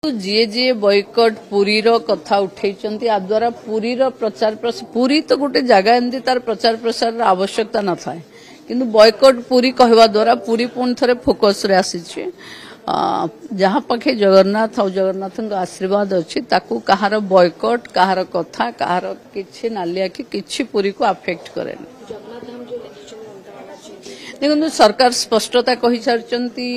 जी जी boy cut Puri रो कथा उठेइचंती आ द्वारा पुरी रो प्रचार पुरी तो गोटे जगह एमती तार प्रचार प्रसार आवश्यकता न थाए किंतु बॉयकट पुरी कहवा द्वारा पुरी पुणी थरे फोकस रे आसीछि जहाँ पाखे जगन्नाथ और जगन्नाथ आशीर्वाद अच्छी ताकू कहार बॉयकट कहार कथा कहार किछि नालिया कि किछि पुरी को अफेक्ट करे देखो सरकार स्पष्टता कहि सारचंती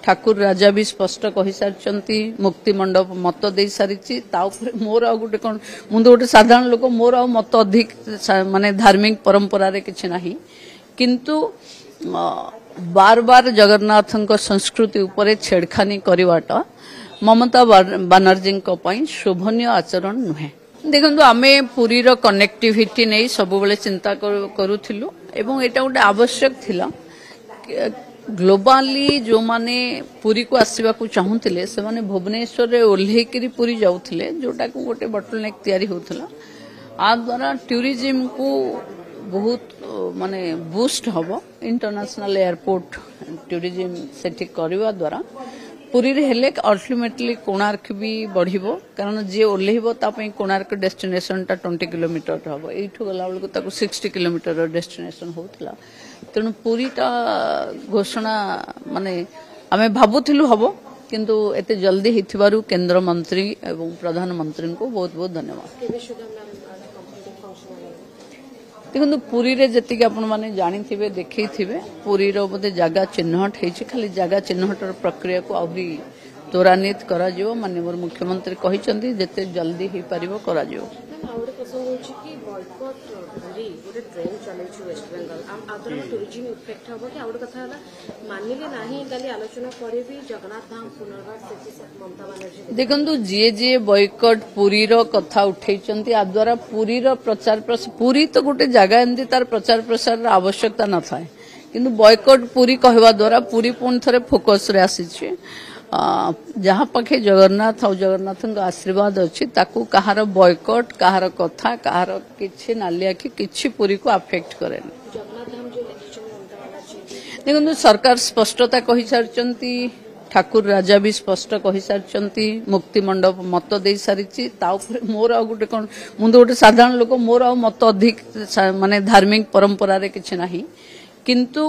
ठाकुर राजा भी स्पष्ट कहि सारचंती मुक्ति मंडप मत दे सारिछि ता ऊपर मोर आ गुटे कोन मुंदो गुटे साधारण लोक मोर आ मत अधिक माने धार्मिक परंपरा रे किछि नाही किंतु बार बार जगन्नाथ संस्कृति उपरे छेड़खानी करवाटा ममता बानर्जी शोभनीय आचरण नुहे देखो आमे पुरी रो कनेक्टिविटी नहीं सब बेले चिंता करूथिलु एवं एटा गोटे आवश्यक थिला ग्लोबाली जो माने पुरी को आसवा को चाहूले से माने भुवनेश्वर रे ओल्हेकरी पुरी जाउथिले जोटा को गोटे बटलनेक तयारी होथला आ द्वारा टूरिज्म को बहुत माने बूस्ट हबो इंटरनेशनल एयरपोर्ट टूरिज्म सेठी करवा द्वारा पुरी रे हेले अल्टीमेटली कोणार्क भी बढ़िबो कारण जे ओल्हेबो ता पई कोणार्क डेस्टिनेशन ता 20 किलोमीटर हबो एठु गला बेलको ताको 60 किलोमीटर डेस्टिनेशन होतला तेणु पुरीटा घोषणा माने आमे भाबुथिलु हबो किंतु एते जल्दी हिथिबारु केंद्र मंत्री एवं प्रधानमंत्री को बहुत बहुत धन्यवाद देखो पुरी रे जति आपण माने जानि थिबे देखै थिबे पुरी रो बोधे जगह चिन्हट हेछि खाली जगह चिन्हटर प्रक्रिया को आउरी त्वरान्वित करा जिवो माननीय मुख्यमंत्री कहिसंती जते जल्दी ही परिबो करा जिवो आउरे प्रसंग होछि कि बॉयकॉट पुरी गोटे ट्रेन चलै छु वेस्ट बेंगल आदर टूरिज्म इफेक्ट हबो कि आउरे कथा हला मानिले नाही काली आलोचना करे भी जगन्नाथ धाम पुनर्वास सेति ममता बानर्जी देखंतु जी बॉयकट पुरी रो कथा उठेइचंती आ द्वारा पुरी रो प्रचार पुरी तो गोटे जगह एमती तार प्रचार प्रसार आवश्यकता न थाए किंतु बॉयकट पुरी कहवा द्वारा पुरी पुणी थरे फोकस रे आसीछि जहाँ पाखे जगन्नाथ और जगन्नाथ आशीर्वाद अच्छी ताकू कहार बॉयकट कहार कथा कहार किछि नालिया कि किछि पुरी को अफेक्ट करे देखो सरकार स्पष्टता कहि सारचंती ठाकुर राजा भी स्पष्ट कहि सारचंती मुक्ति मंडप मत दे सारिछि ता ऊपर मोर आ गुटे कोन मुंदो गुटे साधारण लोक मोर आ मत अधिक माने धार्मिक परंपरा रे किछि नाही किंतु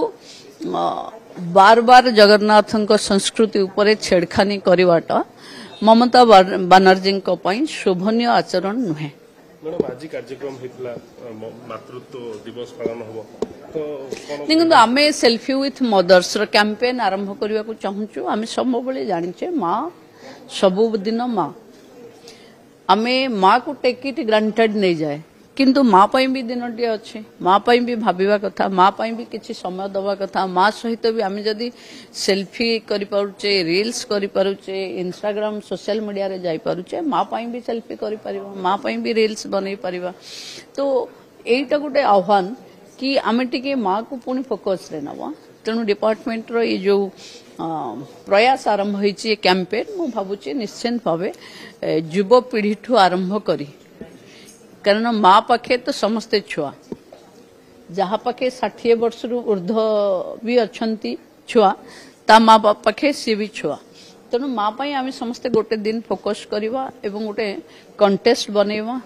बार बार जगन्नाथ संस्कृति उपरे छेड़खानी करवाटा ममता बानर्जी शोभनीय आचरण नुहे मैडम आज कार्यक्रम हेतला मातृत्व दिवस पालन हबो तो देखो आमे सेल्फी विथ मदर्स रो कैंपेन आरंभ करबा को चाहूछु आमे सब बेले जानिछे मां सब दिन मां आमे मां को टेक इट ग्रांटेड नहीं जाए किंतु माँ पाई भी दिनटी अच्छे माँ पाई भी भाविबा कथा माँ पाई भी किछि समय दबा कथा माँ सहित भी आमे जदी सेल्फी करि पारुचे रील्स करि पारुचे इंस्टाग्राम सोशल मीडिया रे जाई पारुचे माँ पाई भी सेल्फी करि परिबा माँ पाई भी रील्स बनै परिबा तो एटा गोटे आह्वान कि आमे टिके माँ को पुणी फोकस रे नवा तेणु डिपार्टमेंट रो ये जो प्रयास आरंभ होइछि कैंपेन मु भाबुछि निश्चित भावे युवा पीढ़ी ठू आरंभ करी कारण माँ पाखे तो समस्ते छुआ जहाँ पाखे 60 वर्ष रु ऊर्ध भी अच्छी छुआ ता माँ पाखे सी भी छुआ तेणु माँ पाई आम समस्ते गोटे दिन फोकस करवा एवं गोटे कंटेस्ट बनैवा